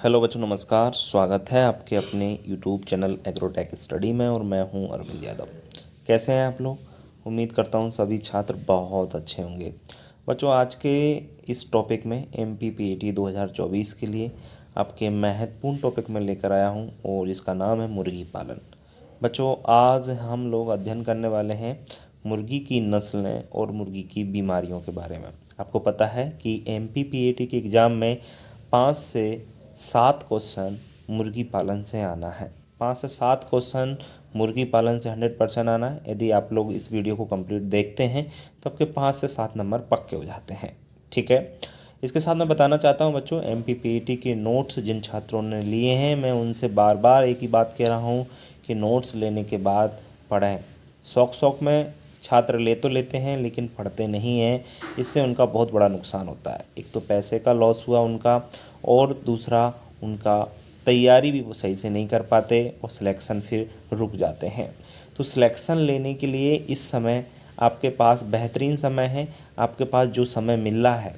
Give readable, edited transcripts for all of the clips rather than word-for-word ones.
Hello बच्चों, नमस्कार। स्वागत है आपके अपने यूट्यूब चैनल एग्रोटेक स्टडी में और मैं हूं अरविंद यादव। कैसे हैं आप लोग? उम्मीद करता हूं सभी छात्र बहुत अच्छे होंगे। बच्चों, आज के इस टॉपिक में MPPAT 2024 के लिए आपके महत्वपूर्ण टॉपिक में लेकर आया हूं और जिसका नाम है मुर्गी पालन। बच्चों, आज हम लोग अध्ययन करने वाले हैं मुर्गी की नस्लें और मुर्गी की बीमारियों के बारे में। आपको पता है कि MPPAT के एग्ज़ाम में 5 से 7 क्वेश्चन मुर्गी पालन से आना है। 5 से 7 क्वेश्चन मुर्गी पालन से 100% आना है। यदि आप लोग इस वीडियो को कंप्लीट देखते हैं तो आपके 5 से 7 नंबर पक्के हो जाते हैं। ठीक है, इसके साथ मैं बताना चाहता हूं बच्चों, MPPAT के नोट्स जिन छात्रों ने लिए हैं, मैं उनसे बार बार एक ही बात कह रहा हूं कि नोट्स लेने के बाद पढ़ें। शौक में छात्र ले तो लेते हैं लेकिन पढ़ते नहीं हैं। इससे उनका बहुत बड़ा नुकसान होता है। एक तो पैसे का लॉस हुआ उनका, और दूसरा उनका तैयारी भी वो सही से नहीं कर पाते और सिलेक्शन फिर रुक जाते हैं। तो सिलेक्शन लेने के लिए इस समय आपके पास बेहतरीन समय है। आपके पास जो समय मिल रहा है,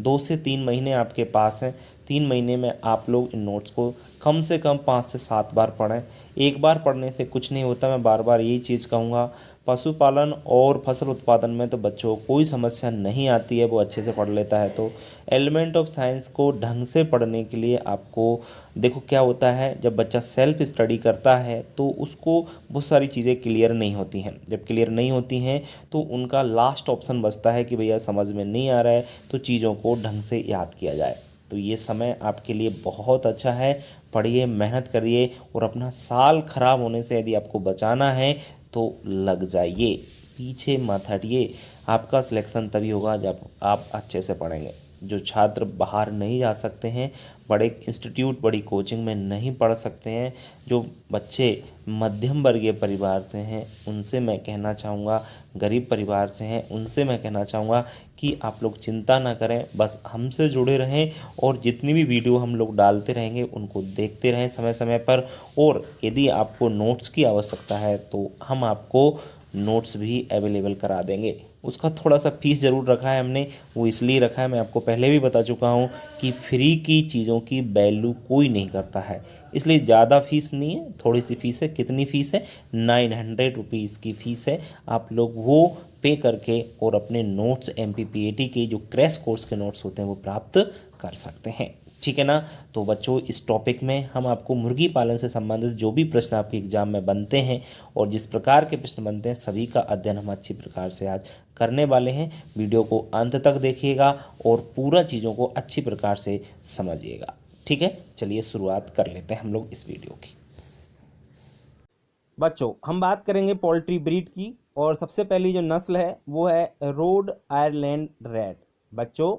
2 से 3 महीने आपके पास हैं। 3 महीने में आप लोग इन नोट्स को कम से कम 5 से 7 बार पढ़ें। एक बार पढ़ने से कुछ नहीं होता। मैं बार बार यही चीज़ कहूँगा। पशुपालन और फसल उत्पादन में तो बच्चों को कोई समस्या नहीं आती है, वो अच्छे से पढ़ लेता है। तो एलिमेंट ऑफ साइंस को ढंग से पढ़ने के लिए आपको देखो क्या होता है, जब बच्चा सेल्फ स्टडी करता है तो उसको बहुत सारी चीज़ें क्लियर नहीं होती हैं। जब क्लियर नहीं होती हैं तो उनका लास्ट ऑप्शन बचता है कि भैया समझ में नहीं आ रहा है तो चीज़ों को ढंग से याद किया जाए। तो ये समय आपके लिए बहुत अच्छा है। पढ़िए, मेहनत करिए और अपना साल खराब होने से यदि आपको बचाना है तो लग जाइए, पीछे मत हटिए। आपका सिलेक्शन तभी होगा जब आप अच्छे से पढ़ेंगे। जो छात्र बाहर नहीं जा सकते हैं, बड़े इंस्टीट्यूट बड़ी कोचिंग में नहीं पढ़ सकते हैं, जो बच्चे मध्यम वर्गीय परिवार से हैं उनसे मैं कहना चाहूँगा, गरीब परिवार से हैं उनसे मैं कहना चाहूँगा कि आप लोग चिंता ना करें, बस हमसे जुड़े रहें और जितनी भी वीडियो हम लोग डालते रहेंगे उनको देखते रहें समय समय पर। और यदि आपको नोट्स की आवश्यकता है तो हम आपको नोट्स भी अवेलेबल करा देंगे। उसका थोड़ा सा फीस ज़रूर रखा है हमने, वो इसलिए रखा है, मैं आपको पहले भी बता चुका हूँ कि फ्री की चीज़ों की वैल्यू कोई नहीं करता है। इसलिए ज़्यादा फीस नहीं है, थोड़ी सी फीस है। कितनी फ़ीस है? 900 रुपीज़ की फ़ीस है। आप लोग वो पे करके और अपने नोट्स MPPAT के जो क्रैश कोर्स के नोट्स होते हैं वो प्राप्त कर सकते हैं। ठीक है ना? तो बच्चों, इस टॉपिक में हम आपको मुर्गी पालन से संबंधित जो भी प्रश्न आपके एग्जाम में बनते हैं और जिस प्रकार के प्रश्न बनते हैं सभी का अध्ययन हम अच्छी प्रकार से आज करने वाले हैं। वीडियो को अंत तक देखिएगा और पूरा चीज़ों को अच्छी प्रकार से समझिएगा। ठीक है, चलिए शुरुआत कर लेते हैं हम लोग इस वीडियो की। बच्चों, हम बात करेंगे पोल्ट्री ब्रीड की और सबसे पहली जो नस्ल है वो है रोड आयरलैंड रेड। बच्चों,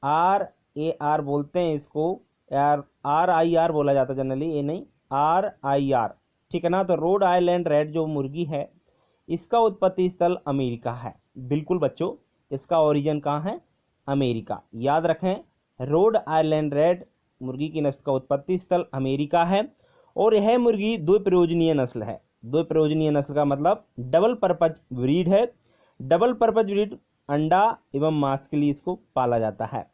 RAR बोलते हैं इसको, यार RIR बोला जाता है जनरली, ये नहीं RIR। ठीक है ना? तो रोड आयरलैंड रेड जो मुर्गी है इसका उत्पत्ति स्थल अमेरिका है। बिल्कुल बच्चों, इसका ओरिजिन कहाँ है? अमेरिका। याद रखें, रोड आयरलैंड रेड मुर्गी की नस्ल का उत्पत्ति स्थल अमेरिका है और यह मुर्गी द्विप्रयोजनीय नस्ल है। द्विप्रयोजनीय नस्ल का मतलब डबल पर्पज ब्रीड है। डबल पर्पज ब्रीड अंडा एवं मांस के लिए इसको पाला जाता है।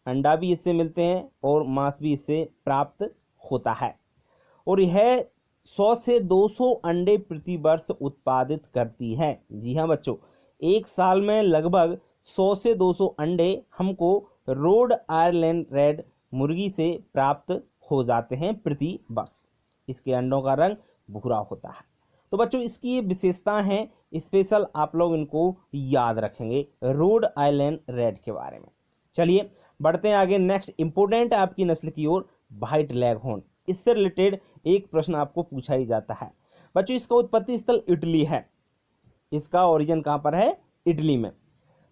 अंडा भी इससे मिलते हैं और मांस भी इससे प्राप्त होता है और यह 100 से 200 अंडे प्रति वर्ष उत्पादित करती है। जी हाँ बच्चों, एक साल में लगभग 100 से 200 अंडे हमको रोड आयरलैंड रेड मुर्गी से प्राप्त हो जाते हैं प्रति वर्ष। इसके अंडों का रंग भूरा होता है। तो बच्चों, इसकी ये विशेषताएं हैं, स्पेशल आप लोग इनको याद रखेंगे रोड आइलैंड रेड के बारे में। चलिए बढ़ते हैं आगे। नेक्स्ट इंपोर्टेंट आपकी नस्ल की ओर, व्हाइट लेग हॉर्न। इससे रिलेटेड एक प्रश्न आपको पूछा ही जाता है। बच्चों, इसका उत्पत्ति स्थल इटली है। इसका ओरिजिन कहाँ पर है? इटली में।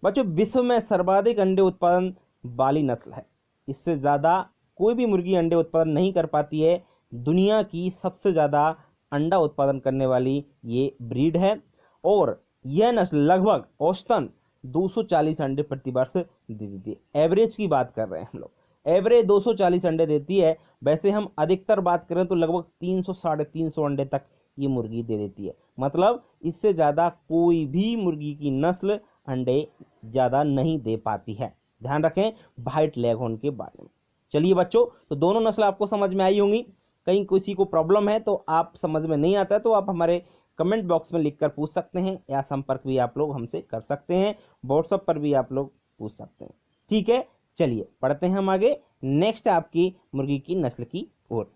बच्चों, विश्व में सर्वाधिक अंडे उत्पादन वाली नस्ल है। इससे ज़्यादा कोई भी मुर्गी अंडे उत्पादन नहीं कर पाती है। दुनिया की सबसे ज़्यादा अंडा उत्पादन करने वाली ये ब्रीड है और यह नस्ल लगभग औसतन 240 अंडे प्रति वर्ष दे देती है। एवरेज की बात कर रहे हैं हम लोग, एवरेज 240 अंडे देती है। वैसे हम अधिकतर बात करें तो लगभग 300 साढ़े 300 अंडे तक ये मुर्गी दे देती है। मतलब इससे ज़्यादा कोई भी मुर्गी की नस्ल अंडे ज़्यादा नहीं दे पाती है। ध्यान रखें व्हाइट लेग हॉर्न के बारे में। चलिए बच्चों, तो दोनों नस्ल आपको समझ में आई होंगी। कहीं किसी को प्रॉब्लम है तो आप समझ में नहीं आता है तो आप हमारे कमेंट बॉक्स में लिखकर पूछ सकते हैं, या संपर्क भी आप लोग हमसे कर सकते हैं, व्हाट्सएप पर भी आप लोग पूछ सकते हैं। ठीक है, चलिए पढ़ते हैं हम आगे नेक्स्ट आपकी मुर्गी की नस्ल की ओर।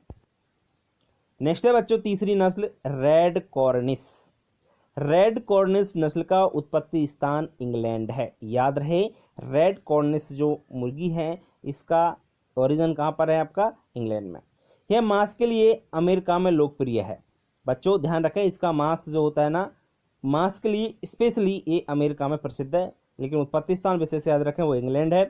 नेक्स्ट है बच्चों तीसरी नस्ल रेड कॉर्निश। रेड कॉर्निश नस्ल का उत्पत्ति स्थान इंग्लैंड है। याद रहे, रेड कॉर्निश जो मुर्गी है इसका ओरिजिन कहाँ पर है आपका, इंग्लैंड में। यह मांस के लिए अमेरिका में लोकप्रिय है। बच्चों ध्यान रखें, इसका मांस जो होता है ना, मांस के लिए स्पेशली ये अमेरिका में प्रसिद्ध है, लेकिन उत्पत्ति स्थान विशेष याद रखें वो इंग्लैंड है।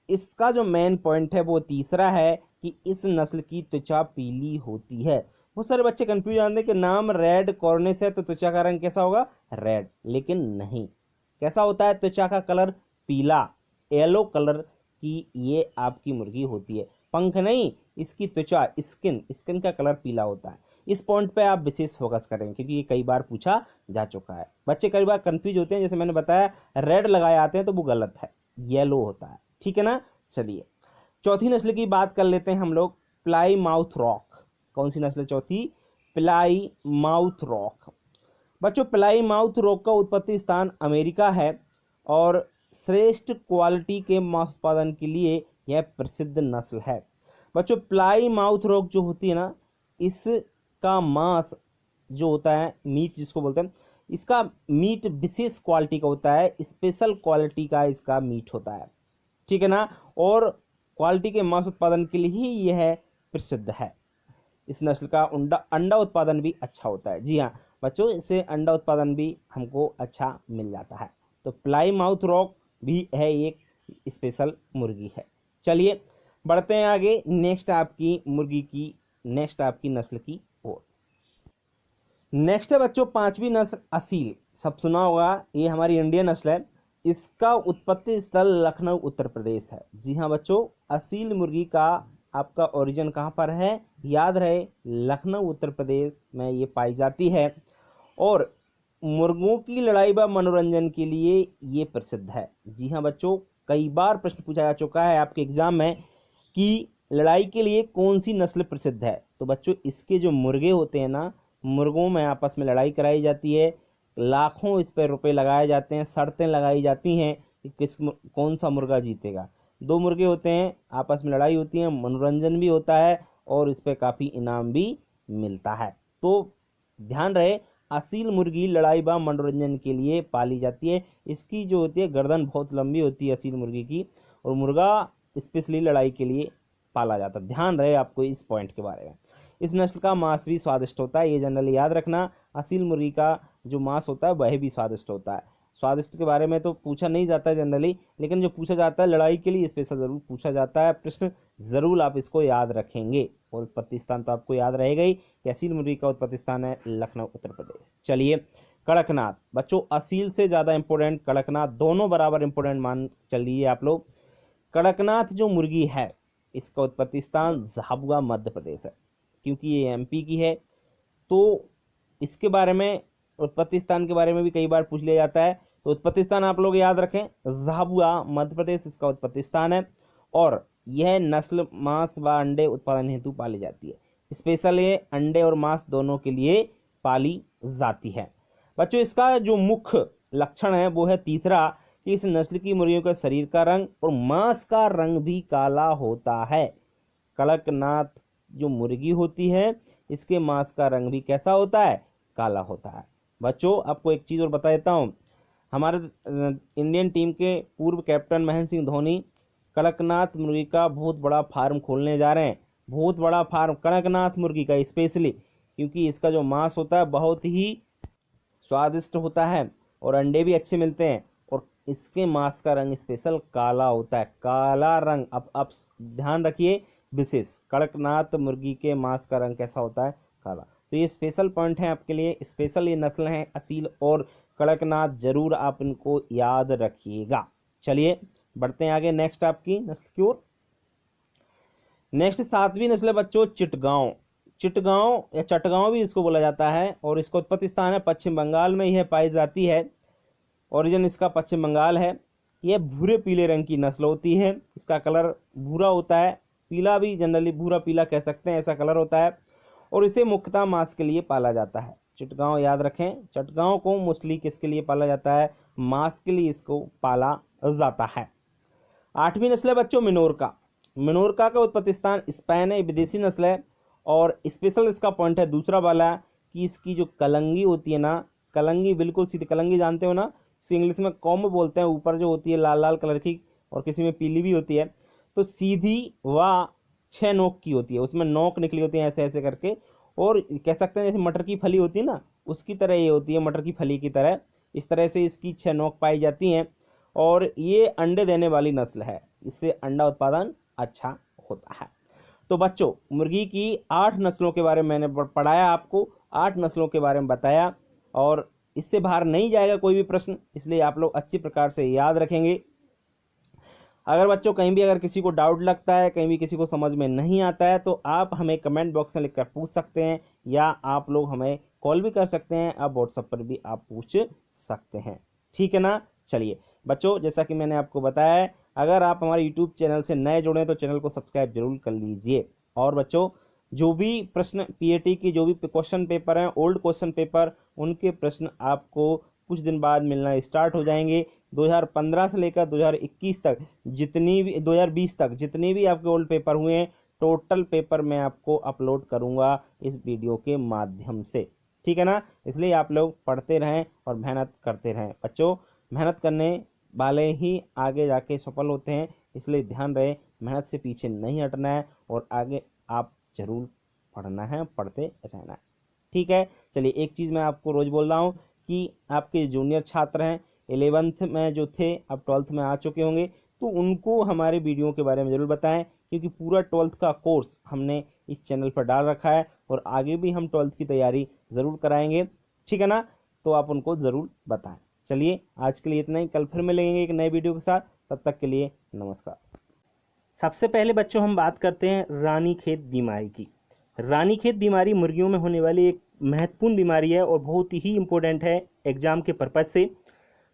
इसका जो मेन पॉइंट है वो तीसरा है कि इस नस्ल की त्वचा पीली होती है। बहुत सारे बच्चे कंफ्यूज आते हैं कि नाम रेड कॉर्निश है तो त्वचा का रंग कैसा होगा, रेड, लेकिन नहीं। कैसा होता है, त्वचा का कलर पीला, येलो कलर की ये आपकी मुर्गी होती है। पंख नहीं, इसकी त्वचा, स्किन का कलर पीला होता है। इस पॉइंट पे आप विशेष फोकस करें क्योंकि ये कई बार पूछा जा चुका है। बच्चे कई बार कंफ्यूज होते हैं, जैसे मैंने बताया रेड लगाए आते हैं तो वो गलत है, येलो होता है। ठीक है ना। चलिए चौथी नस्ल की बात कर लेते हैं हम लोग, प्लाई माउथ रॉक। कौन सी नस्ल चौथी, प्लाई माउथ रॉक। बच्चों प्लाई माउथ रॉक का उत्पत्ति स्थान अमेरिका है और श्रेष्ठ क्वालिटी के मांस उत्पादन के लिए यह प्रसिद्ध नस्ल है। बच्चों प्लाई माउथ रॉक जो होती है ना, इसका मांस जो होता है, मीट जिसको बोलते हैं, इसका मीट विशेष क्वालिटी का होता है, स्पेशल क्वालिटी का इसका मीट होता है। ठीक है ना। और क्वालिटी के मांस उत्पादन के लिए ही यह प्रसिद्ध है। इस नस्ल का अंडा उत्पादन भी अच्छा होता है। जी हाँ बच्चों, इससे अंडा उत्पादन भी हमको अच्छा मिल जाता है। तो प्लाई माउथ रॉक भी है एक स्पेशल मुर्गी है। चलिए बढ़ते हैं आगे नेक्स्ट आपकी मुर्गी की, नेक्स्ट आपकी नस्ल की ओर। नेक्स्ट है बच्चों पांचवी नस्ल असील। सब सुना होगा, ये हमारी इंडियन नस्ल है। इसका उत्पत्ति स्थल लखनऊ उत्तर प्रदेश है। जी हाँ बच्चों, असील मुर्गी का आपका ओरिजिन कहाँ पर है, याद रहे लखनऊ उत्तर प्रदेश में ये पाई जाती है। और मुर्गों की लड़ाई व मनोरंजन के लिए ये प्रसिद्ध है। जी हाँ बच्चों, कई बार प्रश्न पूछा जा चुका है आपके एग्जाम में कि लड़ाई के लिए कौन सी नस्ल प्रसिद्ध है। तो बच्चों इसके जो मुर्गे होते हैं ना, मुर्गों में आपस में लड़ाई कराई जाती है, लाखों इस पर रुपए लगाए जाते हैं, शर्तें लगाई जाती हैं कि कौन सा मुर्गा जीतेगा। दो मुर्गे होते हैं, आपस में लड़ाई होती है, मनोरंजन भी होता है और इस पर काफ़ी इनाम भी मिलता है। तो ध्यान रहे, असील मुर्गी लड़ाई व मनोरंजन के लिए पाली जाती है। इसकी जो होती है गर्दन बहुत लंबी होती है असील मुर्गी की, और मुर्गा स्पेशली लड़ाई के लिए पाला जाता है। ध्यान रहे आपको इस पॉइंट के बारे में। इस नस्ल का मांस भी स्वादिष्ट होता है, ये जनरली याद रखना। असील मुर्गी का जो मांस होता है वह भी स्वादिष्ट होता है। स्वादिष्ट के बारे में तो पूछा नहीं जाता है जनरली, लेकिन जो पूछा जाता है लड़ाई के लिए स्पेशल जरूर पूछा जाता है प्रश्न, जरूर आप इसको याद रखेंगे। और उत्पत्ति स्थान तो आपको याद रहेगा ही कि असील मुर्गी का उत्पत्ति स्थान है लखनऊ उत्तर प्रदेश। चलिए कड़कनाथ। बच्चों असील से ज़्यादा इंपॉर्टेंट कड़कनाथ, दोनों बराबर इंपॉर्टेंट मान चलिए आप लोग। कड़कनाथ जो मुर्गी है इसका उत्पत्ति स्थान झाबुआ मध्य प्रदेश है, क्योंकि ये एमपी की है। तो इसके बारे में, उत्पत्ति स्थान के बारे में भी कई बार पूछ लिया जाता है। तो उत्पत्ति स्थान आप लोग याद रखें, झाबुआ मध्य प्रदेश इसका उत्पत्ति स्थान है। और यह नस्ल मांस व अंडे उत्पादन हेतु पाली जाती है। स्पेशल ये अंडे और मांस दोनों के लिए पाली जाती है। बच्चों इसका जो मुख्य लक्षण है वो है तीसरा, कि इस नस्ल की मुर्गियों का शरीर का रंग और मांस का रंग भी काला होता है। कड़कनाथ जो मुर्गी होती है इसके मांस का रंग भी कैसा होता है, काला होता है। बच्चों आपको एक चीज़ और बता देता हूँ, हमारे इंडियन टीम के पूर्व कैप्टन महेंद्र सिंह धोनी कड़कनाथ मुर्गी का बहुत बड़ा फार्म खोलने जा रहे हैं। बहुत बड़ा फार्म कड़कनाथ मुर्गी का स्पेशली, क्योंकि इसका जो मांस होता है बहुत ही स्वादिष्ट होता है और अंडे भी अच्छे मिलते हैं। और इसके मांस का रंग स्पेशल काला होता है, काला रंग। अब आप ध्यान रखिए विशेष, कड़कनाथ मुर्गी के मांस का रंग कैसा होता है, काला। तो ये स्पेशल पॉइंट है आपके लिए, स्पेशल ये नस्ल हैं असील और कड़कनाथ, जरूर आप इनको याद रखिएगा। चलिए बढ़ते हैं आगे नेक्स्ट आपकी नस्ल की ओर। नेक्स्ट सातवीं नस्ल है बच्चों चिटगांव। चिटगांव या चटगांव भी इसको बोला जाता है और इसका उत्पत्ति स्थान है पश्चिम बंगाल में यह पाई जाती है। ओरिजिन इसका पश्चिम बंगाल है। यह भूरे पीले रंग की नस्ल होती है, इसका कलर भूरा होता है, पीला भी जनरली भूरा पीला कह सकते हैं, ऐसा कलर होता है। और इसे मुख्यतः मांस के लिए पाला जाता है। चिटगांव याद रखें, चिटगांव को मोस्टली किसके लिए पाला जाता है, मांस के लिए इसको पाला जाता है। 8वीं नस्ल है बच्चों मिनोरका। मिनोरका का उत्पत्ति स्थान स्पेन है, विदेशी नस्ल है। और स्पेशल इसका पॉइंट है दूसरा वाला कि इसकी जो कलंगी होती है ना, कलंगी बिल्कुल सीधी कलंगी जानते हो ना, इसको इंग्लिश में कॉम्ब बोलते हैं, ऊपर जो होती है लाल लाल कलर की और किसी में पीली भी होती है, तो सीधी व 6 नोक की होती है, उसमें नोक निकली होती है ऐसे ऐसे करके। और कह सकते हैं जैसे मटर की फली होती है ना, उसकी तरह ये होती है, मटर की फली की तरह। इस तरह से इसकी 6 नोक पाई जाती हैं और ये अंडे देने वाली नस्ल है, इससे अंडा उत्पादन अच्छा होता है। तो बच्चों मुर्गी की 8 नस्लों के बारे में मैंने पढ़ाया, आपको 8 नस्लों के बारे में बताया और इससे बाहर नहीं जाएगा कोई भी प्रश्न, इसलिए आप लोग अच्छी प्रकार से याद रखेंगे। अगर बच्चों कहीं भी अगर किसी को डाउट लगता है, कहीं भी किसी को समझ में नहीं आता है, तो आप हमें कमेंट बॉक्स में लिखकर पूछ सकते हैं या आप लोग हमें कॉल भी कर सकते हैं, आप व्हाट्सएप पर भी आप पूछ सकते हैं, ठीक है ना। चलिए बच्चों, जैसा कि मैंने आपको बताया है, अगर आप हमारे यूट्यूब चैनल से नए जुड़े हैं तो चैनल को सब्सक्राइब जरूर कर लीजिए। और बच्चों जो भी प्रश्न पीएटी की जो भी क्वेश्चन पेपर हैं, ओल्ड क्वेश्चन पेपर, उनके प्रश्न आपको कुछ दिन बाद मिलना स्टार्ट हो जाएंगे। 2015 से लेकर 2021 तक जितनी भी 2020 तक जितने भी आपके ओल्ड पेपर हुए हैं, टोटल पेपर मैं आपको अपलोड करूंगा इस वीडियो के माध्यम से, ठीक है ना। इसलिए आप लोग पढ़ते रहें और मेहनत करते रहें। बच्चों मेहनत करने वाले ही आगे जाके सफल होते हैं, इसलिए ध्यान रहे, मेहनत से पीछे नहीं हटना है और आगे आप जरूर पढ़ना है, पढ़ते रहना है, ठीक है। चलिए एक चीज़ मैं आपको रोज़ बोल रहा हूँ कि आपके जूनियर छात्र हैं 11th में जो थे अब 12th में आ चुके होंगे, तो उनको हमारे वीडियो के बारे में ज़रूर बताएं, क्योंकि पूरा 12th का कोर्स हमने इस चैनल पर डाल रखा है और आगे भी हम 12th की तैयारी ज़रूर कराएंगे, ठीक है ना। तो आप उनको ज़रूर बताएं। चलिए आज के लिए इतना ही, कल फिर मिलेंगे एक नए वीडियो के साथ, तब तक के लिए नमस्कार। सबसे पहले बच्चों हम बात करते हैं रानीखेत बीमारी की। रानीखेत बीमारी मुर्गियों में होने वाली एक महत्वपूर्ण बीमारी है और बहुत ही इंपॉर्टेंट है एग्जाम के पर्पज से।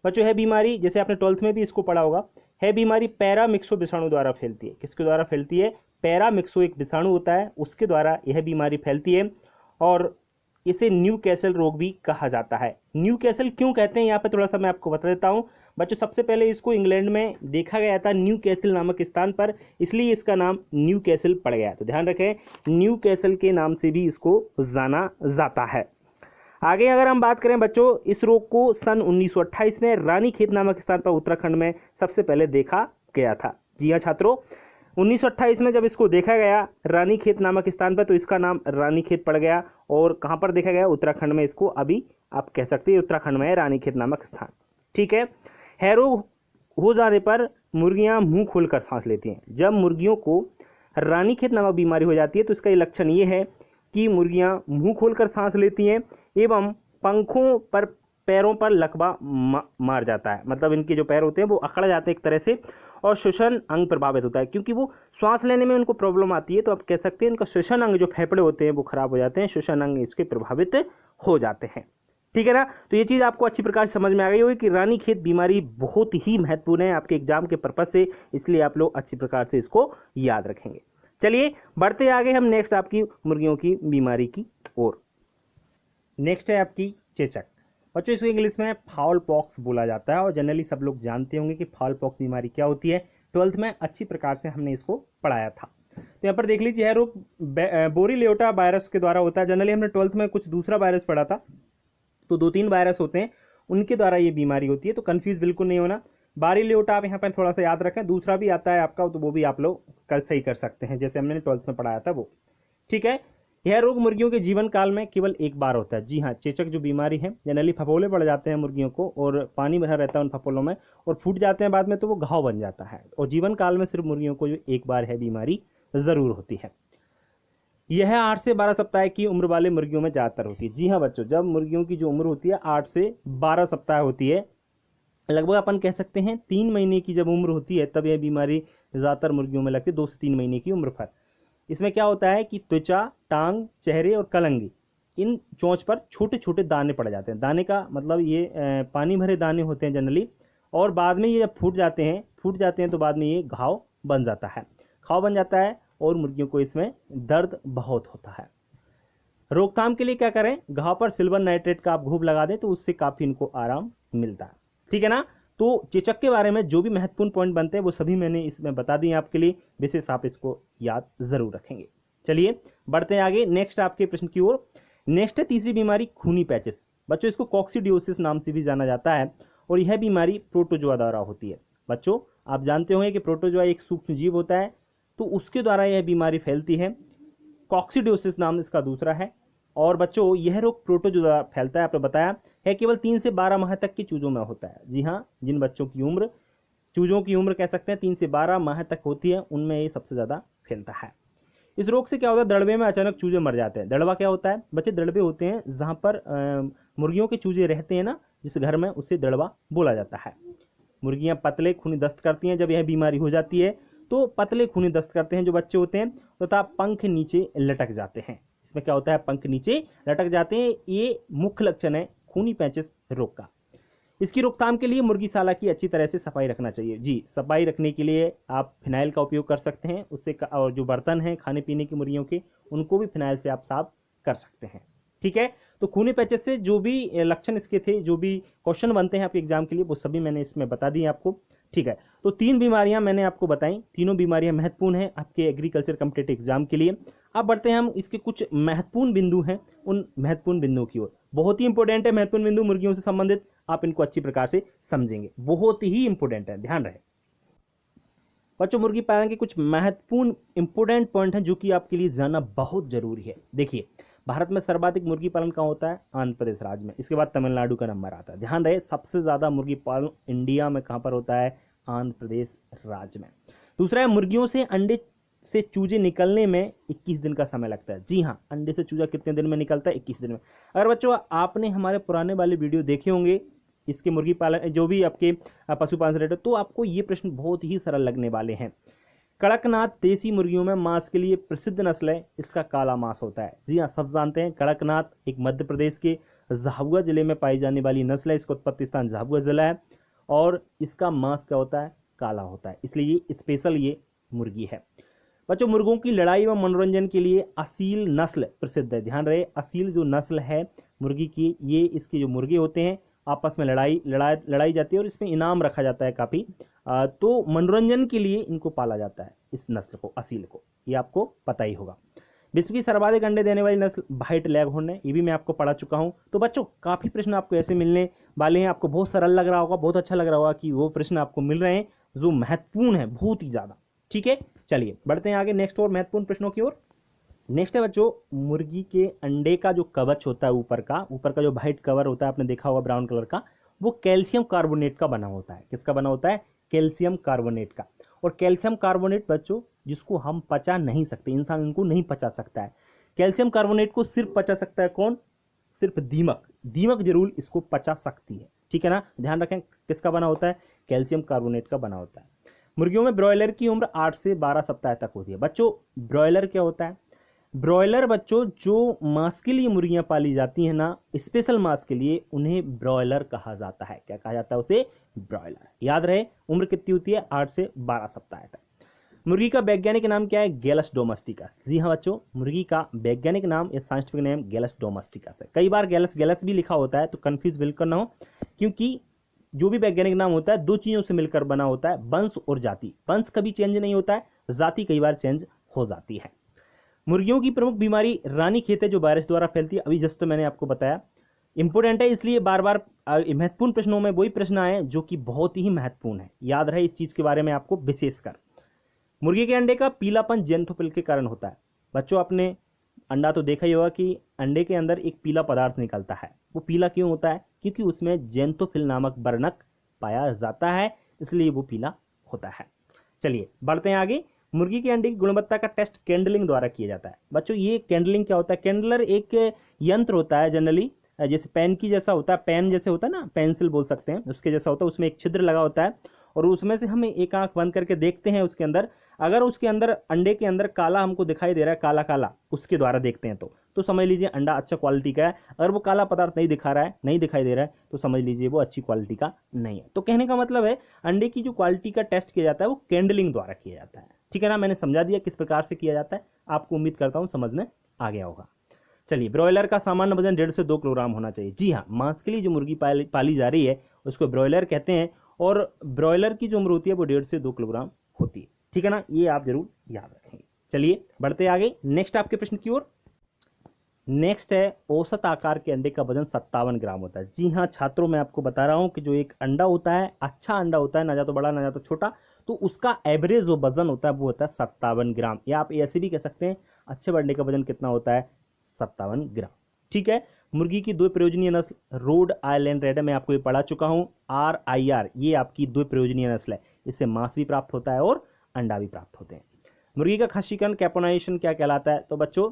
बच्चों है बीमारी, जैसे आपने 12th में भी इसको पढ़ा होगा, है बीमारी पैरामिक्सो विषाणु द्वारा फैलती है। किसके द्वारा फैलती है, पैरामिक्सो एक विषाणु होता है, उसके द्वारा यह बीमारी फैलती है और इसे न्यू कैसल रोग भी कहा जाता है। न्यू कैसल क्यों कहते हैं, यहाँ पे थोड़ा सा मैं आपको बता देता हूँ। बच्चों सबसे पहले इसको इंग्लैंड में देखा गया था न्यू कैसल नामक स्थान पर, इसलिए इसका नाम न्यू कैसल पड़ गया। तो ध्यान रखें, न्यू कैसल के नाम से भी इसको जाना जाता है। आगे अगर हम बात करें बच्चों, इस रोग को सन 1928 में रानीखेत नामक स्थान पर उत्तराखंड में सबसे पहले देखा गया था। जी हाँ छात्रों, 1928 में जब इसको देखा गया रानीखेत नामक स्थान पर, तो इसका नाम रानीखेत पड़ गया। और कहाँ पर देखा गया, उत्तराखंड में। इसको अभी आप कह सकते हैं उत्तराखंड में है रानीखेत नामक स्थान, ठीक है। है रोग हो जाने पर मुर्गियां मुंह खोलकर सांस लेती हैं। जब मुर्गियों को रानीखेत नामक बीमारी हो जाती है तो इसका लक्षण ये है कि मुर्गियां मुंह खोलकर सांस लेती हैं एवं पंखों पर पैरों पर लकवा मार जाता है, मतलब इनके जो पैर होते हैं वो अकड़ जाते हैं एक तरह से, और श्वसन अंग प्रभावित होता है, क्योंकि वो श्वास लेने में उनको प्रॉब्लम आती है। तो आप कह सकते हैं इनका श्वसन अंग जो फेफड़े होते हैं वो खराब हो जाते हैं, श्वसन अंग इसके प्रभावित हो जाते हैं, ठीक है ना। तो ये चीज़ आपको अच्छी प्रकार से समझ में आ गई होगी कि रानीखेत बीमारी बहुत ही महत्वपूर्ण है आपके एग्जाम के पर्पज से, इसलिए आप लोग अच्छी प्रकार से इसको याद रखेंगे। चलिए बढ़ते आगे हम नेक्स्ट आपकी मुर्गियों की बीमारी की ओर। नेक्स्ट है आपकी चेचक। बच्चों इसको इंग्लिश में फाउल पॉक्स बोला जाता है और जनरली सब लोग जानते होंगे कि फाउल पॉक्स बीमारी क्या होती है। 12th में अच्छी प्रकार से हमने इसको पढ़ाया था। तो यहाँ पर देख लीजिए, यह रोग बोरीलियोटा वायरस के द्वारा होता है। जनरली हमने 12th में कुछ दूसरा वायरस पढ़ा था, तो 2-3 वायरस होते हैं, उनके द्वारा ये बीमारी होती है, तो कंफ्यूज बिल्कुल नहीं होना। बोरीलियोटा आप यहाँ पर थोड़ा सा याद रखें, दूसरा भी आता है आपका, तो वो भी आप लोग सही कर सकते हैं, जैसे हमने 12th में पढ़ाया था वो, ठीक है। यह रोग मुर्गियों के जीवन काल में केवल एक बार होता है। जी हाँ, चेचक जो बीमारी है, जनरली फफोले पड़ जाते हैं मुर्गियों को और पानी भरा रहता है उन फफोलों में और फूट जाते हैं बाद में, तो वो घाव बन जाता है, और जीवन काल में सिर्फ मुर्गियों को जो एक बार है बीमारी ज़रूर होती है। यह 8 से 12 सप्ताह की उम्र वाले मुर्गियों में ज़्यादातर होती है। जी हाँ बच्चों, जब मुर्गियों की जो उम्र होती है 8 से 12 सप्ताह होती है, लगभग अपन कह सकते हैं 3 महीने की जब उम्र होती है तब यह बीमारी ज़्यादातर मुर्गियों में लगती है, 2 से 3 महीने की उम्र पर। इसमें क्या होता है कि त्वचा, टांग, चेहरे और कलंगी, इन चोंच पर छोटे छोटे दाने पड़ जाते हैं। दाने का मतलब ये पानी भरे दाने होते हैं जनरली, और बाद में ये जब फूट जाते हैं तो बाद में ये घाव बन जाता है। घाव बन जाता है और मुर्गियों को इसमें दर्द बहुत होता है। रोकथाम के लिए क्या करें, घाव पर सिल्वर नाइट्रेट का आप घूप लगा दें तो उससे काफ़ी इनको आराम मिलता है। ठीक है ना। तो चेचक के बारे में जो भी महत्वपूर्ण पॉइंट बनते हैं वो सभी मैंने इसमें बता दिए आपके लिए, विशेष आप इसको याद जरूर रखेंगे। चलिए बढ़ते हैं आगे नेक्स्ट आपके प्रश्न की ओर। नेक्स्ट है तीसरी बीमारी खूनी पैचेस। बच्चों इसको कॉक्सीडियोसिस नाम से भी जाना जाता है और यह बीमारी प्रोटोजोआ द्वारा होती है। बच्चों आप जानते होंगे कि प्रोटोजोआ एक सूक्ष्म जीव होता है, तो उसके द्वारा यह बीमारी फैलती है। कॉक्सीडियोसिस नाम इसका दूसरा है। और बच्चों यह रोग प्रोटोजोआ फैलता है, आपने बताया है, केवल 3 से 12 माह तक की चूजों में होता है। जी हाँ, जिन बच्चों की उम्र, चूजों की उम्र कह सकते हैं 3 से 12 माह तक होती है, उनमें ये सबसे ज़्यादा फैलता है। इस रोग से क्या होता है, दड़बे में अचानक चूजे मर जाते हैं। दड़बा क्या होता है बच्चे, दड़बे होते हैं जहाँ पर मुर्गियों के चूजे रहते हैं ना, जिस घर में, उसे दड़बा बोला जाता है। मुर्गियाँ पतले खूनी दस्त करती हैं जब यह बीमारी हो जाती है, तो पतले खूनी दस्त करते हैं जो बच्चे होते हैं, तथा पंख नीचे लटक जाते हैं। इसमें क्या होता है, पंख नीचे लटक जाते हैं। ये मुख्य लक्षण है खूनी पैचेस रोग का। इसकी रोकथाम के लिए मुर्गीशाला की अच्छी तरह से सफाई रखना चाहिए। जी, सफाई रखने के लिए आप फिनाइल का उपयोग कर सकते हैं उससे, और जो बर्तन हैं खाने पीने की मुर्गियों के, उनको भी फिनाइल से आप साफ कर सकते हैं। ठीक है। तो खूनी पैचेस से जो भी लक्षण इसके थे, जो भी क्वेश्चन बनते हैं आपके एग्जाम के लिए, वो सभी मैंने इसमें बता दिए आपको। ठीक है। तो 3 बीमारियां मैंने आपको बताई, तीनों बीमारियां महत्वपूर्ण हैं आपके एग्रीकल्चर कॉम्पिटिटिव एग्जाम के लिए। अब बढ़ते हैं हम इसके कुछ महत्वपूर्ण बिंदु हैं, उन महत्वपूर्ण बिंदुओं की ओर। बहुत ही इंपॉर्टेंट है महत्वपूर्ण बिंदु मुर्गियों से संबंधित, आप इनको अच्छी प्रकार से समझेंगे, बहुत ही इंपॉर्टेंट है, ध्यान रहे। बच्चों मुर्गी पालन के कुछ महत्वपूर्ण इंपॉर्टेंट पॉइंट हैं जो कि आपके लिए जानना बहुत जरूरी है। देखिए, भारत में सर्वाधिक मुर्गी पालन कहाँ होता है, आंध्र प्रदेश राज्य में। इसके बाद तमिलनाडु का नंबर आता है। ध्यान रहे, सबसे ज्यादा मुर्गी पालन इंडिया में कहाँ पर होता है, आंध्र प्रदेश राज्य में। दूसरा है, मुर्गियों से अंडे से चूजे निकलने में 21 दिन का समय लगता है। जी हाँ, अंडे से चूजा कितने दिन में निकलता है, 21 दिन में। अगर बच्चों आपने हमारे पुराने वाले वीडियो देखे होंगे इसके मुर्गी पालन, जो भी आपके पशुपालन से रिलेटेड, तो आपको ये प्रश्न बहुत ही सरल लगने वाले हैं। कड़कनाथ देसी मुर्गियों में मांस के लिए प्रसिद्ध नस्ल है, इसका काला मांस होता है। जी हाँ, सब जानते हैं कड़कनाथ एक मध्य प्रदेश के झाबुआ जिले में पाई जाने वाली नस्ल है। इसका उत्पत्ति स्थान झाबुआ जिला है और इसका मांस क्या होता है, काला होता है, इसलिए ये स्पेशल ये मुर्गी है। बच्चों मुर्गों की लड़ाई व मनोरंजन के लिए असील नस्ल प्रसिद्ध है। ध्यान रहे, असील जो नस्ल है मुर्गी की, ये इसके जो मुर्गे होते हैं आपस में लड़ाई जाती है और इसमें इनाम रखा जाता है काफ़ी। तो मनोरंजन के लिए इनको पाला जाता है, इस नस्ल को, असील को, ये आपको पता ही होगा। विश्व की सर्वाधिक अंडे देने वाली नस्ल व्हाइट लेगहॉर्न है, ये भी मैं आपको पढ़ा चुका हूँ। तो बच्चों काफ़ी प्रश्न आपको ऐसे मिलने वाले हैं, आपको बहुत सरल लग रहा होगा, बहुत अच्छा लग रहा होगा कि वो प्रश्न आपको मिल रहे हैं जो महत्वपूर्ण है बहुत ही ज़्यादा। ठीक है, चलिए बढ़ते हैं आगे नेक्स्ट और महत्वपूर्ण प्रश्नों की ओर। नेक्स्ट है बच्चों, मुर्गी के अंडे का जो कवच होता है, ऊपर का जो व्हाइट कवर होता है, आपने देखा होगा ब्राउन कलर का, वो कैल्शियम कार्बोनेट का बना होता है। किसका बना होता है, कैल्शियम कार्बोनेट का। और कैल्शियम कार्बोनेट बच्चों जिसको हम पचा नहीं सकते, इंसान इनको नहीं पचा सकता है। कैल्शियम कार्बोनेट को सिर्फ पचा सकता है कौन, सिर्फ दीमक। दीमक जरूर इसको पचा सकती है। ठीक है ना, ध्यान रखें किसका बना होता है, कैल्शियम कार्बोनेट का बना होता है। मुर्गियों में ब्रॉयलर की उम्र 8 से 12 सप्ताह तक होती है। बच्चों ब्रॉयलर क्या होता है, ब्रॉयलर बच्चों जो मांस के लिए मुर्गियां पाली जाती हैं ना, स्पेशल मांस के लिए, उन्हें ब्रॉयलर कहा जाता है। क्या कहा जाता है उसे, ब्रॉयलर। याद रहे उम्र कितनी होती है, 8 से 12 सप्ताह तक। मुर्गी का वैज्ञानिक नाम क्या है, गैलस डोमेस्टिकस। जी हाँ बच्चों, मुर्गी का वैज्ञानिक नाम या साइंटिफिक नेम गैलस डोमेस्टिकस है। कई बार गैलस गैलस भी लिखा होता है, तो कंफ्यूज बिल्कुल ना हो, क्योंकि जो भी वैज्ञानिक नाम होता है 2 चीजों से मिलकर बना होता है, वंश और जाति। वंश कभी चेंज नहीं होता है, जाति कई बार चेंज हो जाती है। मुर्गियों की प्रमुख बीमारी रानीखेत है, जो वायरस द्वारा फैलती है। अभी जस्ट मैंने आपको बताया, इंपोर्टेंट है, इसलिए बार बार महत्वपूर्ण प्रश्नों में वही प्रश्न आए जो कि बहुत ही महत्वपूर्ण है। याद रहे इस चीज के बारे में आपको विशेषकर। मुर्गी के अंडे का पीलापन जेंथोफिल के कारण होता है। बच्चों आपने अंडा तो देखा ही होगा कि अंडे के अंदर एक पीला पदार्थ निकलता है। वो पीला क्यों होता है, क्योंकि उसमें जेंथोफिल नामक वर्णक पाया जाता है, इसलिए वो पीला होता है। चलिए बढ़ते हैं आगे। मुर्गी के अंडे की गुणवत्ता का टेस्ट कैंडलिंग द्वारा किया जाता है। बच्चों ये कैंडलिंग क्या होता है, कैंडलर एक यंत्र होता है, जनरली जैसे पेन की जैसा होता है, पेन जैसे होता है ना, पेंसिल बोल सकते हैं, उसके जैसा होता है। उसमें एक छिद्र लगा होता है और उसमें से हम एक आंख बंद करके देखते हैं उसके अंदर। अगर उसके अंदर अंडे के अंदर काला हमको दिखाई दे रहा है, काला काला, उसके द्वारा देखते हैं तो समझ लीजिए अंडा अच्छा क्वालिटी का है। अगर वो काला पदार्थ नहीं दिखा रहा है, नहीं दिखाई दे रहा है, तो समझ लीजिए वो अच्छी क्वालिटी का नहीं है। तो कहने का मतलब है अंडे की जो क्वालिटी का टेस्ट किया जाता है वो कैंडलिंग द्वारा किया जाता है। ठीक है ना, मैंने समझा दिया किस प्रकार से किया जाता है, आपको उम्मीद करता हूँ समझ में आ गया होगा। चलिए, ब्रॉयलर का सामान्य वजन 1.5 से 2 किलोग्राम होना चाहिए। जी हाँ, मांस के लिए जो मुर्गी पाली जा रही है उसको ब्रॉयलर कहते हैं, और ब्रॉयलर की जो उम्र होती है वो 1.5 से 2 किलोग्राम होती है। ठीक है ना, ये आप जरूर याद रखेंगे। चलिए बढ़ते आगे नेक्स्ट आपके प्रश्न की ओर। नेक्स्ट है, औसत आकार के अंडे का वजन 57 ग्राम होता है। जी हाँ छात्रों, मैं आपको बता रहा हूं कि जो एक अंडा होता है, अच्छा अंडा होता है, ना जा तो बड़ा ना जा तो छोटा, तो उसका एवरेज जो वजन होता है वो होता है 57 ग्राम, या आप ऐसे भी कह सकते हैं अच्छे अंडे का वजन कितना होता है, 57 ग्राम। ठीक है, मुर्गी की 2 प्रयोजनीय नस्ल रोड आइलैंड रेड है, मैं आपको ये पढ़ा चुका हूँ। RIR ये आपकी 2 प्रयोजनीय नस्ल है, इससे मांस भी प्राप्त होता है और अंडा भी प्राप्त होते हैं। मुर्गी का खस्सीकरण कैपोनाइजेशन क्या कहलाता है? तो बच्चों,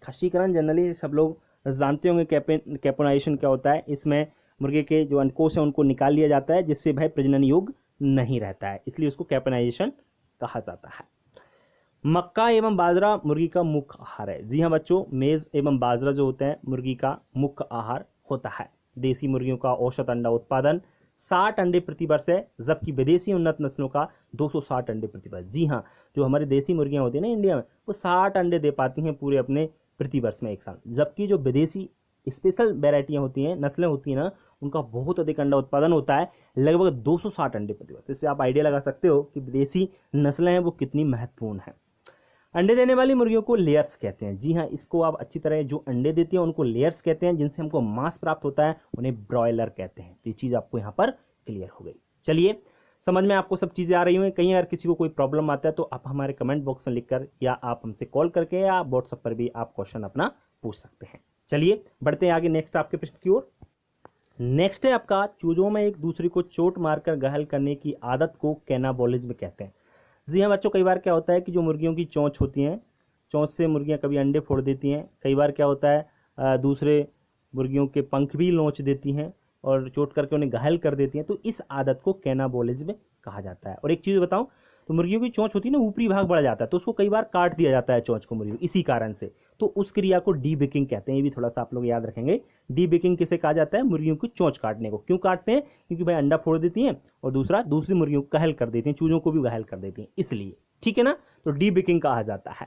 खस्सीकरण जनरली सब लोग जानते होंगे कैपोनाइजेशन क्या होता है। इसमें मुर्गे के जो अंडकोश हैं उनको निकाल लिया जाता है, जिससे भाई प्रजनन योग नहीं रहता है, इसलिए उसको कैपोनाइजेशन कहा जाता है। मक्का एवं बाजरा मुर्गी का मुख्य आहार है। जी हाँ बच्चों, मेज एवं बाजरा जो होते हैं मुर्गी का मुख्य आहार होता है। देसी मुर्गियों का औसत अंडा उत्पादन 60 अंडे प्रति वर्ष है, जबकि विदेशी उन्नत नस्लों का 260 अंडे प्रति वर्ष। जी हाँ, जो हमारी देसी मुर्गियां होती हैं ना इंडिया में, वो 60 अंडे दे पाती हैं पूरे अपने प्रति वर्ष में एक साल, जबकि जो विदेशी स्पेशल वेराइटियां होती हैं, नस्लें होती हैं ना, उनका बहुत अधिक अंडा उत्पादन होता है, लगभग 260 अंडे प्रति वर्ष। इससे आप आइडिया लगा सकते हो कि विदेशी नस्लें हैं वो कितनी महत्वपूर्ण हैं। अंडे देने वाली मुर्गियों को लेयर्स कहते हैं। जी हाँ, इसको आप अच्छी तरह, जो अंडे देती हैं उनको लेयर्स कहते हैं, जिनसे हमको मांस प्राप्त होता है उन्हें ब्रॉयलर कहते हैं। तो ये चीज़ आपको यहाँ पर क्लियर हो गई। चलिए, समझ में आपको सब चीज़ें आ रही हुई। कहीं अगर किसी को कोई प्रॉब्लम आता है तो आप हमारे कमेंट बॉक्स में लिखकर, या आप हमसे कॉल करके, या व्हाट्सएप पर भी आप क्वेश्चन अपना पूछ सकते हैं। चलिए बढ़ते हैं आगे नेक्स्ट आपके प्रश्न की ओर। नेक्स्ट है आपका, चूजों में एक दूसरे को चोट मारकर घायल करने की आदत को कैनाबोलिज्म कहते हैं। जी हाँ बच्चों, कई बार क्या होता है कि जो मुर्गियों की चोंच होती हैं, चोंच से मुर्गियां कभी अंडे फोड़ देती हैं। कई बार क्या होता है दूसरे मुर्गियों के पंख भी नोच देती हैं और चोट करके उन्हें घायल कर देती हैं। तो इस आदत को कैनाबोलिज्म कहा जाता है। और एक चीज़ बताऊं, तो मुर्गियों की चोंच होती है ना, ऊपरी भाग बढ़ जाता है, तो उसको कई बार काट दिया जाता है चोंच को मुर्गियों, इसी कारण से। तो उस क्रिया को डीबेकिंग कहते हैं। ये भी थोड़ा सा आप लोग याद रखेंगे। डीबेकिंग किसे कहा जाता है? मुर्गियों की चोंच काटने को। क्यों काटते हैं? क्योंकि भाई अंडा फोड़ देती हैं और दूसरा दूसरी मुर्गियों को घायल कर देती हैं, चूजों को भी घायल कर देती हैं, इसलिए। ठीक है ना, तो डीबेकिंग कहा जाता है।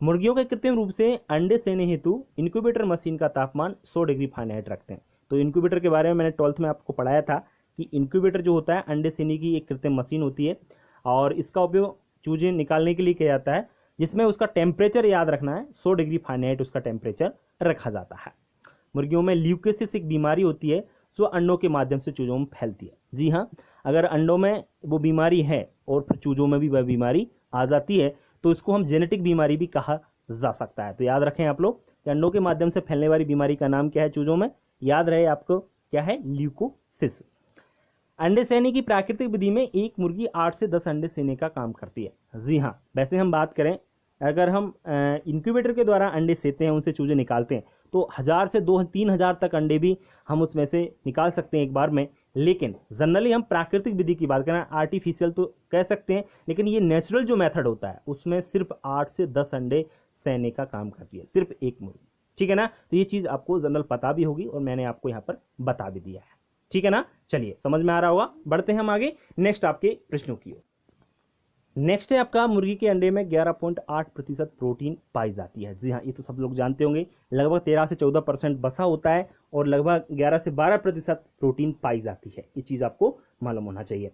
मुर्गियों के कृत्रिम रूप से अंडे सेने हेतु इंक्यूबेटर मशीन का तापमान 100 डिग्री फ़ारेनहाइट रखते हैं। तो इंक्यूबेटर के बारे में मैंने 12th में आपको पढ़ाया था कि इंक्यूबेटर जो होता है अंडे सेने की एक कृत्रिम मशीन होती है, और इसका उपयोग चूजे निकालने के लिए किया जाता है, जिसमें उसका टेम्परेचर याद रखना है, 100 डिग्री फ़ारेनहाइट उसका टेम्परेचर रखा जाता है। मुर्गियों में ल्यूकेसिस एक बीमारी होती है जो अंडों के माध्यम से चूजों में फैलती है। जी हाँ, अगर अंडों में वो बीमारी है और फिर चूजों में भी वह बीमारी आ जाती है, तो इसको हम जेनेटिक बीमारी भी कहा जा सकता है। तो याद रखें आप लोग कि अंडों के माध्यम से फैलने वाली बीमारी का नाम क्या है चूजों में, याद रहे आपको, क्या है? ल्यूकोसिस। अंडे सेने की प्राकृतिक विधि में एक मुर्गी 8 से 10 अंडे सेने का काम करती है। जी हाँ, वैसे हम बात करें, अगर हम इंक्यूबेटर के द्वारा अंडे सेते हैं, उनसे चूजे निकालते हैं, तो 1000 से 3,000 तक अंडे भी हम उसमें से निकाल सकते हैं एक बार में। लेकिन जनरली हम प्राकृतिक विधि की बात करें, आर्टिफिशियल तो कह सकते हैं, लेकिन ये नेचुरल जो मेथड होता है उसमें सिर्फ 8 से 10 अंडे सेने का काम करती है, सिर्फ एक मुर्गी। ठीक है ना, तो ये चीज़ आपको जनरल पता भी होगी और मैंने आपको यहाँ पर बता भी दिया है। ठीक है ना, चलिए समझ में आ रहा होगा। बढ़ते हैं हम आगे नेक्स्ट आपके प्रश्नों की ओर। नेक्स्ट है आपका, मुर्गी के अंडे में 11.8% प्रोटीन पाई जाती है। जी हाँ, ये तो सब लोग जानते होंगे। लगभग 13 से 14% बसा होता है और लगभग 11 से 12% प्रोटीन पाई जाती है। ये चीज़ आपको मालूम होना चाहिए।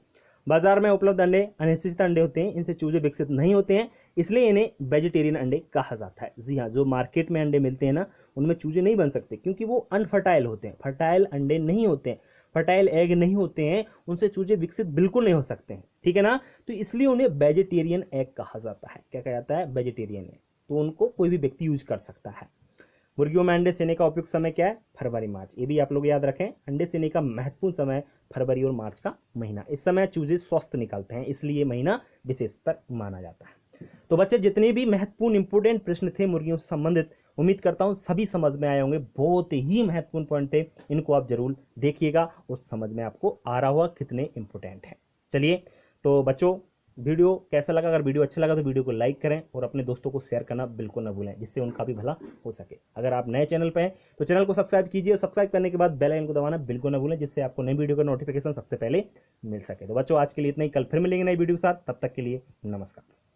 बाजार में उपलब्ध अंडे अनिश्चित अंडे होते हैं, इनसे चूजे विकसित नहीं होते हैं, इसलिए इन्हें वेजिटेरियन अंडे कहा जाता है। जी हाँ, जो मार्केट में अंडे मिलते हैं ना, उनमें चूजे नहीं बन सकते, क्योंकि वो अनफर्टाइल होते हैं, फर्टाइल अंडे नहीं होते हैं, फर्टाइल एग नहीं होते हैं, उनसे चूजे विकसित बिल्कुल नहीं हो सकते हैं। ठीक है ना, तो इसलिए उन्हें वेजिटेरियन एग कहा जाता है। क्या कहा जाता है? Vegetarian egg. तो उनको कोई भी व्यक्ति यूज कर सकता है। मुर्गियों में अंडे सेने का उपयुक्त समय क्या है? फरवरी मार्च। ये भी आप लोग याद रखें, अंडे सेने का महत्वपूर्ण समय फरवरी और मार्च का महीना। इस समय चूजे स्वस्थ निकलते हैं, इसलिए ये महीना विशेषतर माना जाता है। तो बच्चे, जितने भी महत्वपूर्ण इंपोर्टेंट प्रश्न थे मुर्गियों से संबंधित, उम्मीद करता हूँ सभी समझ में आए होंगे। बहुत ही महत्वपूर्ण पॉइंट थे, इनको आप जरूर देखिएगा और समझ में आपको आ रहा होगा कितने इंपॉर्टेंट हैं। चलिए, तो बच्चों, वीडियो कैसा लगा? अगर वीडियो अच्छा लगा तो वीडियो को लाइक करें और अपने दोस्तों को शेयर करना बिल्कुल ना भूलें, जिससे उनका भी भला हो सके। अगर आप नए चैनल पर हैं तो चैनल को सब्सक्राइब कीजिए और सब्सक्राइब करने के बाद बेल आइकन को दबाना बिल्कुल ना भूलें, जिससे आपको नई वीडियो का नोटिफिकेशन सबसे पहले मिल सके। तो बच्चों, आज के लिए इतना ही। कल फिर मिलेंगे नई वीडियो के साथ, तब तक के लिए नमस्कार।